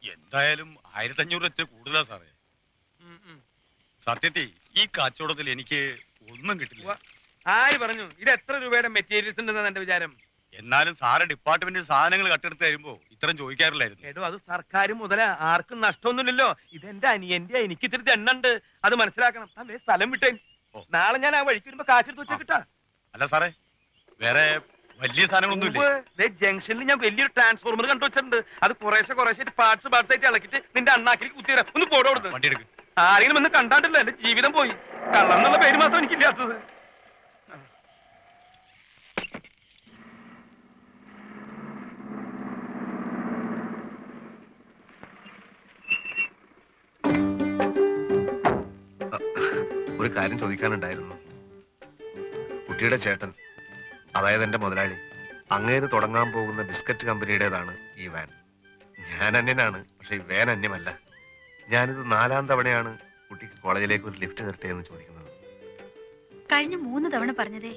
എന്തായാലും 1500 കൂടുതലാ സാറേ. സത്യത്തിൽ ഈ കച്ചവടത്തിൽ എനിക്ക് ഒന്നും കിട്ടില്ല. ആര് പറഞ്ഞു? ഇത് എത്ര രൂപയുടെ മെറ്റീരിയൽസ് ഉണ്ടെന്നാണ് എന്റെ വിചാരം. എന്നാലും സാറ് ഡിപ്പാർട്ട്മെന്റ് സാധനങ്ങൾ കട്ടെടുത്ത് തരുമ്പോ ഇത്രയും ചോദിക്കാറില്ലായിരുന്നു. എടോ, അത് സർക്കാർ മുതല, ആർക്കും നഷ്ടമൊന്നുമില്ലല്ലോ. ഇതെന്റെ അനിയന്റെ, എനിക്ക് ഇത്തിരി എണ്ണുണ്ട്, അത് മനസ്സിലാക്കണം. അല്ലേ സ്ഥലം വിട്ടേ. നാളെ ഞാൻ ആ വഴിക്ക് വരുമ്പോ കാശെടുത്ത് വെച്ചേക്കിട്ടാ. അല്ല സാറേ, വേറെ വലിയ സാധനങ്ങളൊന്നും ജംഗ്ഷനിൽ ഞാൻ വലിയൊരു ട്രാൻസ്ഫോർമർ കണ്ടു വെച്ചിട്ടുണ്ട്. അത് കുറേശ്ശെ പാർട്സ് ആയിട്ട് ഇളക്കിട്ട് നിന്റെ അണ്ണാക്കിൽ കുത്തിരാ. ഒന്ന് പോടോ കൊടുത്ത്. വണ്ടി എടുക്കും. ആരെങ്കിലും ഒന്ന് കണ്ടാണ്ടല്ലോ എന്റെ ജീവിതം പോയി. കള്ളം എന്നുള്ള പേര് മാത്രം എനിക്കില്ലാത്തത്. ഒരു കാര്യം ചോദിക്കാനുണ്ടായിരുന്നു. കുട്ടിയുടെ ചേട്ടൻ, അതായത് എന്റെ മുതലാളി, അങ്ങേര് തുടങ്ങാൻ പോകുന്ന ബിസ്ക്കറ്റ് കമ്പനിയുടേതാണ് ഈ വാൻ. ഞാൻ അന്യനാണ്, പക്ഷെ ഈ വാൻ അന്യമല്ല. ഞാനിത് 4ാം തവണയാണ് കുട്ടിക്ക് കോളേജിലേക്ക് ഒരു ലിഫ്റ്റ് തരട്ടെ എന്ന് ചോദിക്കുന്നത്. കഴിഞ്ഞ 3 തവണ പറഞ്ഞതേ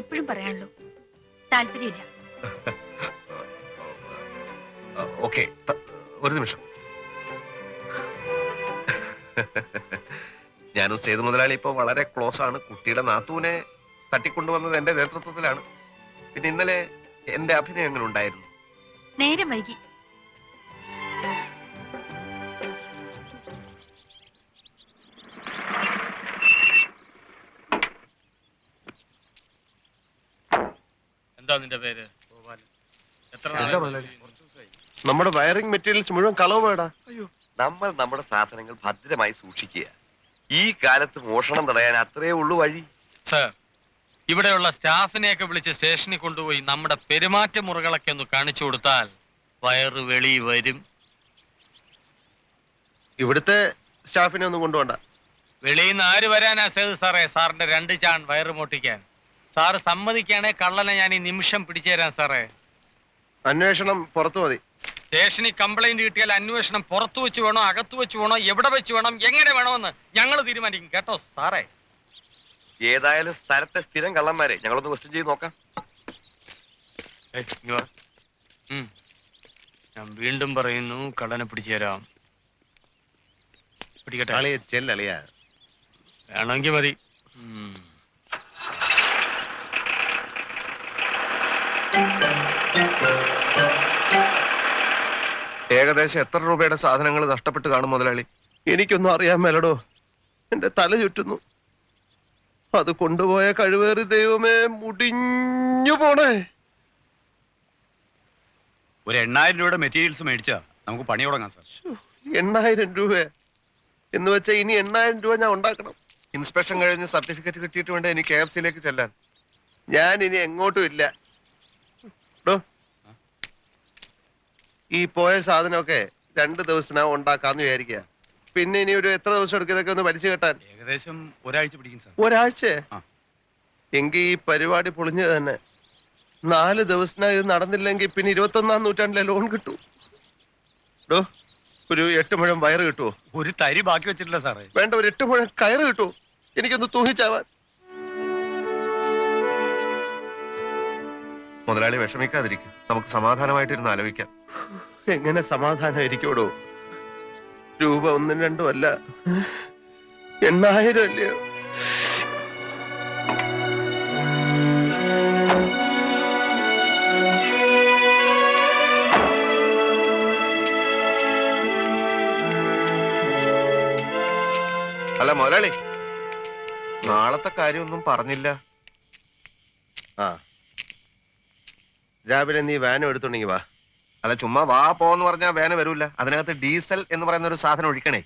ഇപ്പോഴും പറയാനുള്ളൂ. താല്പര്യമില്ല. ഓക്കെ, ഒരു നിമിഷം. ഞാനും സേതു മുതലാളി ഇപ്പോൾ വളരെ ക്ലോസ് ആണ്. കുട്ടിയുടെ നാത്തൂനെ തട്ടിക്കൊണ്ടുവന്നത് എന്റെ നേതൃത്വത്തിലാണ്. പിന്നെ ഇന്നലെ എന്റെ അഭിനയം എങ്ങനെ ഉണ്ടായിരുന്നു? നേരം വൈകി. എന്താ നിന്റെ പേര്? നമ്മുടെ വയറിംഗ് മെറ്റീരിയൽസ് മുഴുവൻ കളവ് വേടാ. നമ്മൾ നമ്മുടെ സാധനങ്ങൾ ഭദ്രമായി സൂക്ഷിക്കുക. ഈ കാലത്ത് മോഷണം തടയാൻ അത്രേ ഉള്ളൂ വഴി. സർ, ഇവിടെയുള്ള സ്റ്റാഫിനെയൊക്കെ വിളിച്ച് സ്റ്റേഷനിൽ കൊണ്ടുപോയി നമ്മുടെ പെരുമാറ്റ മുറകളൊക്കെ ഒന്ന് കാണിച്ചു കൊടുത്താൽ വയറ് വെളി വരും. ഇവിടുത്തെ സ്റ്റാഫിനെ ഒന്നും കൊണ്ടുപോണ്ട. വെളിയിൽ നിന്ന് ആര് വരാനാ സേതു സാറേ? സാറിന്റെ 2 ചാൺ വയറ് മോട്ടിക്കാൻ. സാറ് സമ്മതിക്കുകയാണെ കള്ളനെ ഞാൻ ഈ നിമിഷം പിടിച്ചു തരാം സാറേ. അന്വേഷണം പുറത്തു മതി. സ്റ്റേഷനിൽ കംപ്ലൈന്റ് കിട്ടിയാൽ അന്വേഷണം പുറത്തു വെച്ച് വേണോ, അകത്തു വെച്ച് വേണോ, എവിടെ വെച്ച് വേണം, എങ്ങനെ വേണമെന്ന് ഞങ്ങൾ തീരുമാനിക്കും. കേട്ടോ സാറേ? ഏതായാലും സ്ഥലത്തെ സ്ഥിരം കള്ളന്മാരെ ഞങ്ങളൊന്ന് ക്വസ്റ്റ്യൻ ചെയ്ത് നോക്കാം. ഞാൻ വീണ്ടും പറയുന്നു, കള്ളനെ പിടിച്ചു തരാം. പിടിക്കട്ടെ? വേണമെങ്കിൽ മതി. ഏകദേശം എത്ര രൂപയുടെ സാധനങ്ങൾ നഷ്ടപ്പെട്ട് കാണും മുതലാളി? എനിക്കൊന്നും അറിയാൻ മേലടോ. എന്റെ തല ചുറ്റുന്നു. അത് കൊണ്ടുപോയ കഴിവേറി ദൈവമേ, മുടിഞ്ഞു പോണേ. ഒരു 8000 രൂപയുടെ മെറ്റീരിയൽസ് മേടിച്ചാ നമുക്ക് പണി തുടങ്ങാം സാർ. 8000 രൂപ എന്ന് വെച്ചാൽ ഇനി 8000 രൂപ ഞാൻ ഉണ്ടാക്കണം. ഇൻസ്പെക്ഷൻ കഴിഞ്ഞ് സർട്ടിഫിക്കറ്റ് കിട്ടിയിട്ട് വേണ്ട എനിക്ക് KFC-യിലേക്ക് ചെല്ലാൻ. ഞാൻ ഇനി എങ്ങോട്ടും ഇല്ല. ഈ പോയ സാധനമൊക്കെ 2 ദിവസത്തിനകം ഉണ്ടാക്കാന്ന് വിചാരിക്കുക. പിന്നെ ഇനി ഒരു എത്ര ദിവസം എടുക്കും ഇതൊക്കെ ഒന്ന് വലിച്ചു കെട്ടാൻ? ഏകദേശം ഒരാഴ്ച പിടിക്കും സാർ. ഒരാഴ്ച? എങ്കിൽ ഈ പരിപാടി പൊളിഞ്ഞു തന്നെ. 4 ദിവസത്തിനകം ഇത് നടന്നില്ലെങ്കിൽ പിന്നെ 21ാം നൂറ്റാണ്ടിലെ ലോൺ കിട്ടൂ. ഒരു 8 മുഴം വയറ് കിട്ടുമോ? ഒരു തരി ബാക്കി വെച്ചിട്ടില്ല സാറേ. വേണ്ട, ഒരു 8 മുഴം കയറ് കിട്ടുമോ? എനിക്കൊന്ന് തൂങ്ങിച്ചാവാൻ. മുതലാളി വിഷമിക്കാതിരിക്കും, നമുക്ക് സമാധാനമായിട്ടിരുന്ന് ആലോചിക്കാം. എങ്ങനെ സമാധാനം ഇരിക്കോടോ? രൂപ 1ഉം 2ഉം അല്ല, 8000 അല്ലയോ? അല്ല മുതലാളി, നാളത്തെ കാര്യമൊന്നും പറഞ്ഞില്ല. രാവിലെ നീ വാനും എടുത്തുണ്ടെങ്കി വാ. അല്ല, ചുമ്മാ വാ പോന്ന് പറഞ്ഞാൽ വേന വരൂല. അതിനകത്ത് ഡീസൽ എന്ന് പറയുന്ന ഒരു സാധനം ഒഴിക്കണേ.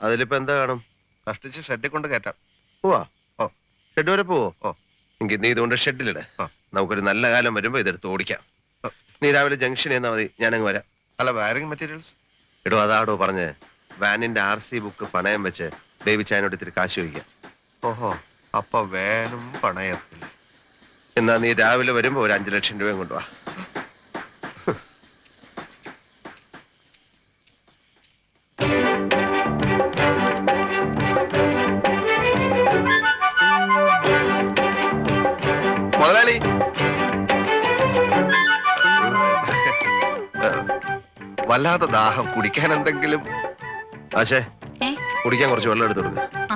അതിലിപ്പോ എന്താ കാണും? കഷ്ടിച്ച് ഷെഡിൽ കൊണ്ട് കയറ്റാം. പോവാ? ഓ, ഷെഡ് വരെ പോവോ? ഓ, എങ്കിൽ നീ ഇതുകൊണ്ട് ഷെഡിലിട. നമുക്കൊരു നല്ല കാലം വരുമ്പോ ഇതെടുത്ത് ഓടിക്കാം. നീ രാവിലെ ജംഗ്ഷനിൽ നിന്നാ മതി, ഞാനങ്ങ് വരാം. അല്ല, വയറിംഗ് മെറ്റീരിയൽസ്? എടോ, അതാടോ പറഞ്ഞ് വാനിന്റെ RC ബുക്ക് പണയം വെച്ച് ബേബിച്ചായനോട് ഇത്തിരി കാശ് ചോദിക്കാം. ഓഹോ, അപ്പൊ വേനും പണയത്തിൽ. എന്നാ നീ രാവിലെ വരുമ്പോ ഒരു 5 ലക്ഷം രൂപയും കൊണ്ടുവാ. വല്ല വല്ലാതെ ദാഹം, കുടിക്കാൻ എന്തെങ്കിലും. ആശേ, ഏ? കുടിക്കാൻ കുറച്ച് വെള്ളം എടുത്തു കൊടുക്ക. ആ.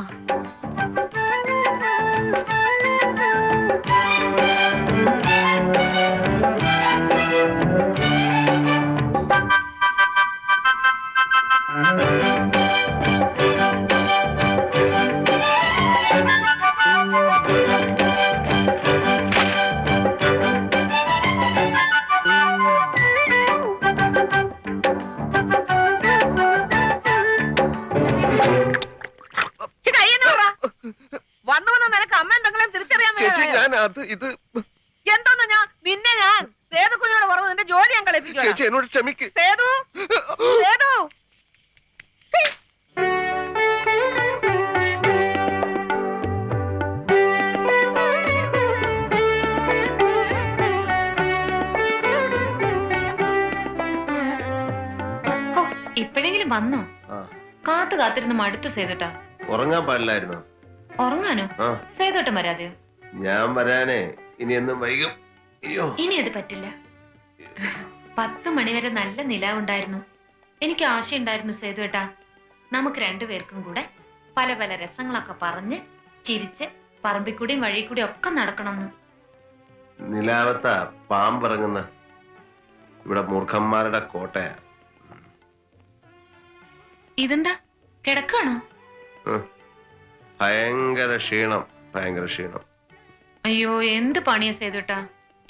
വന്നു നിനക്ക് അമ്മ എന്തെങ്കിലും തിരിച്ചറിയാൻ ചേച്ചി ഞാൻ അത് ഇത് എന്തോന്ന് നിന്നെ ഞാൻ സേതുക്കുഞ്ഞോട് പറഞ്ഞു നിന്റെ ജോലി ഞാൻ കളിപ്പിക്കും. ചേച്ചി എന്നോട് ക്ഷമിക്ക്. സേതു സേതു ഇപ്പോഴെങ്കിലും വന്നോ? കാത്തു കാത്തിരുന്ന് മടുത്തു സേതുട്ടാ. ഉറങ്ങാൻ പാടില്ലായിരുന്നോ? ഉറങ്ങാനോ? സേതുട്ടം വരാതെയോ? ഞാൻ വരാനേ ഇനി എന്നും വൈകും. അയ്യോ, ഇനി അത് പറ്റില്ല. 10 മണിവരെ നല്ല നിലാവുണ്ടായിരുന്നു. എനിക്ക് ആശയുണ്ടായിരുന്നു സേതുവേട്ടാ, നമുക്ക് രണ്ടുപേർക്കും കൂടെ പല പല രസങ്ങളൊക്കെ പറഞ്ഞ് ചിരിച്ച് പറമ്പിക്കൂടിയും വഴിക്കൂടി ഒക്കെ നടക്കണമെന്ന്. നിലാവത്ത പാമ്പിറങ്ങുന്ന ഇവിടെ മൂർഖന്മാരുടെ കോട്ടയാ. ഇതെന്താ കിടക്കാണോ? ഭയങ്കര ക്ഷീണം, ഭയങ്കര ക്ഷീണം. അയ്യോ, എന്ത് പണിയാ സേതുട്ടാ,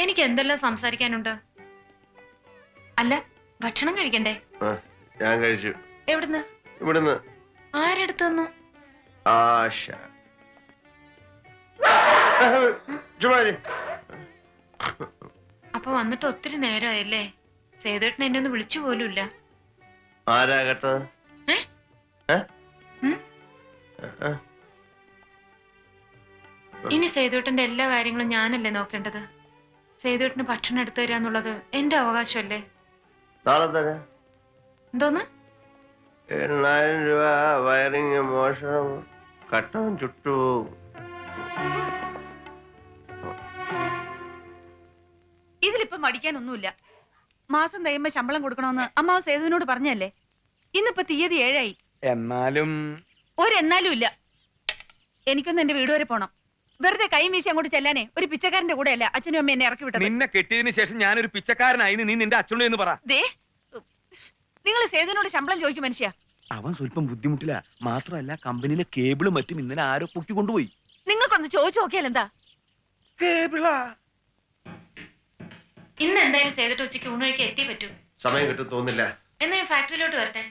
എനിക്ക് എന്തെല്ലാം സംസാരിക്കാനുണ്ട്. അല്ല, ഭക്ഷണം കഴിക്കണ്ടേ? ഞാൻ കഴിച്ചു. എവിടുന്ന്? ഇവിടുന്ന്. ആരെടുത്തു തന്നു? ആശ. ചുമ്മാരി. അപ്പൊ വന്നിട്ട് ഒത്തിരി നേരമായല്ലേ? സേതുവേട്ടൻ എന്നെ ഒന്ന് വിളിച്ചു പോലുമില്ല. ആരാ കേട്ടത്? ഇനി സേതുവേട്ടന്റെ എല്ലാ കാര്യങ്ങളും ഞാനല്ലേ നോക്കേണ്ടത്? സേതുവേട്ടന് ഭക്ഷണം എടുത്തു തരാന്നുള്ളത് എന്റെ അവകാശമല്ലേ? നാളെ തരാം. എന്തോന്ന്? 8000 രൂപ വയറിങ് മോഷണം, കട്ടവും ചുട്ടു. ഇതിലിപ്പം മടിക്കാനൊന്നുമില്ല. മാസം തയ്യുമ്പോ ശമ്പളം കൊടുക്കണമെന്ന് അമ്മാവ് സേതുവിനോട് പറഞ്ഞല്ലേ. ഇന്നിപ്പോ തീയതി 7 ആയി. എന്നാലും ഒരെന്നാലും ഇല്ല. എനിക്കൊന്ന് എന്റെ വീട് വരെ പോണം. വെറുതെ കൈ വീശി അങ്ങോട്ട് ചെല്ലാനേ ഒരു പിച്ചക്കാരന്റെ കൂടെ അല്ല അച്ഛനും അമ്മ എന്നെ ഇറക്കി വിട്ടത്. നിന്നെ കെട്ടിയതിന് ശേഷം ഞാനൊരു പിച്ചക്കാരനായി നീ നിന്റെ അച്ഛനോട് എന്ന് പറ. ദേ, നിങ്ങൾ സേതുവിനോട് ശമ്പളം ചോദിക്കും മനുഷ്യ. അവൻ സ്വല്പം ബുദ്ധിമുട്ടില്ല. മാത്രമല്ല കമ്പനിയിലെ കേബിളും മറ്റും ഇന്നലെ ആരോ പൊക്കി കൊണ്ടുപോയി. നിങ്ങൾക്കൊന്ന് ചോദിച്ചു നോക്കിയാൽ എന്താ? കേബിളാ? ഇന്ന് എന്തായാലും സേതുട്ട് ഉച്ചയ്ക്ക് ഊണ് കഴിക്കാൻ എത്തി പറ്റൂ. സമയം കിട്ടും തോന്നില്ല. എന്നാ ഞാൻ ഫാക്ടറിയിലോട്ട് വരട്ടെ.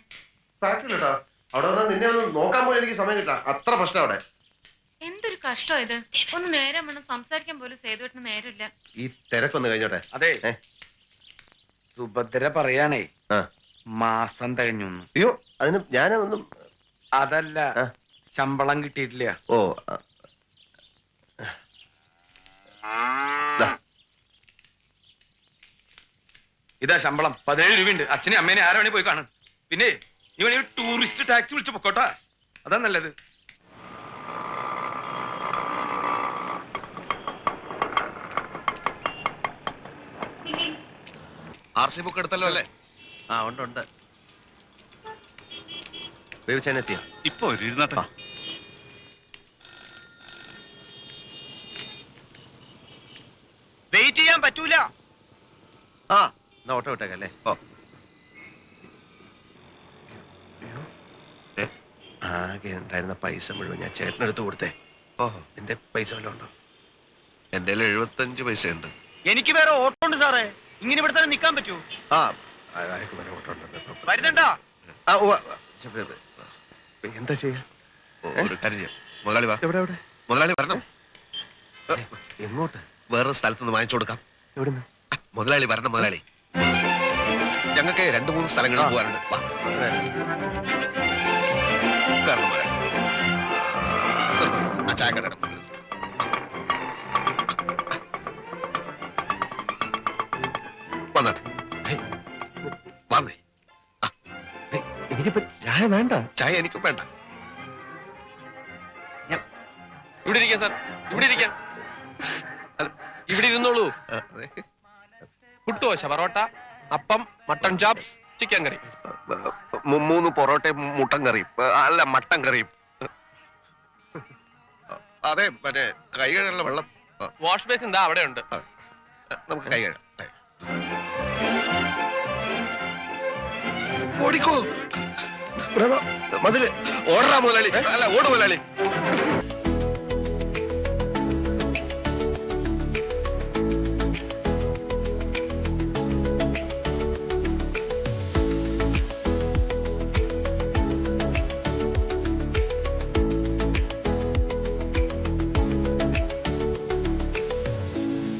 ഫാക്ടറിയിലോട്ടോ? അവിടെ വന്നാൽ നിന്നെ ഒന്ന് നോക്കാൻ പോലും എനിക്ക് സമയം കിട്ടാം. അത്ര പ്രശ്നം അവിടെ. എന്തൊരു കഷ്ടം ഇത്. ഒന്ന് നേരം വേണം സംസാരിക്കാൻ പോലും സേതുവേട്ടന് നേരമില്ല. ഈ തിരക്കൊന്ന് കഴിഞ്ഞോട്ടെ. അതെ, സുഭദ്ര പറയാണേ മാസം തികഞ്ഞു. അയ്യോ, അതിന് ഞാനൊന്നും. അതല്ല, ശമ്പളം കിട്ടിയിട്ടില്ല. ഓ, ഇതാ ശമ്പളം. 17 രൂപയുണ്ട്. അച്ഛനെ അമ്മേനെ ആരാ വേണേ പോയി കാണും. പിന്നെ നീ വേണേ ടൂറിസ്റ്റ് ടാക്സി വിളിച്ചു പൊക്കോട്ടാ, അതാ നല്ലത്. RC ബുക്ക് എടുത്തല്ലോ അല്ലേ? ആ ഉണ്ട്. വേവിച്ചാനെത്തിയ ഇപ്പൊ ഇരുന്നട്ടാ. വെയിറ്റ് ചെയ്യാൻ പറ്റൂല. ആ, എന്നാ ഓട്ടോ വിട്ടേക്കല്ലേ. ഓ, ആകെ ഉണ്ടായിരുന്ന പൈസ മുഴുവൻ ഞാൻ ചേട്ടനെടുത്ത് കൊടുത്തേ. ഓഹോ, നിന്റെ പൈസ വല്ലതും ഉണ്ടോ? എന്റെ 75 പൈസ ഉണ്ട്. എനിക്ക് വേറെ ഓട്ടോ ഉണ്ട് സാറേ. ഇങ്ങനെ ഇവിടെ തന്നെ നിൽക്കാൻ പറ്റൂ? ആ, അയാൾക്ക് വേറെ ഓട്ടോ ഉണ്ട്. വരുന്നുണ്ടോ? എന്താ ചെയ്യാ? ഒരു കാര്യം ചെയ്യാം. മുതലാളി വാ. എവിടെ എവിടെ? മുതലാളി വരണം. എങ്ങോട്ട്? വേറൊരു സ്ഥലത്ത് നിന്ന് വാങ്ങിച്ചു കൊടുക്കാം. എവിടുന്ന്? മുതലാളി വരണം. മുതലാളി, ഞങ്ങൾക്ക് 2-3 സ്ഥലങ്ങളിൽ പോകാനുണ്ട്. വാ, കാരണം മുതലാളി ആ ചായ കട വന്നാട്ടെ. വന്നേ. എനിക്കിപ്പോ ചായ വേണ്ട. ചായ എനിക്കും വേണ്ട. ഇവിടെ ഇരിക്കാം സാർ, ഇവിടെ ഇരിക്കാം. ഇവിടെ ഇരുന്നോളൂ. പുട്ടുദോശ, പൊറോട്ട, അപ്പം, മട്ടൺ ചാപ്പ്, ചിക്കൻ കറി 3 പൊറോട്ടയും മുട്ടൻ കറിയും അല്ല മട്ടൻ കറിയും. അതെ മറ്റേ കൈ കഴുകാനുള്ള വെള്ളം വാഷ് ബേസിൻ എന്താ അവിടെ ഉണ്ട്. നമുക്ക് കൈ കഴുകാം. ഓടിക്കോ മതില് ഓടാ മുതലാളി, അല്ല ഓട് മുതലാളി.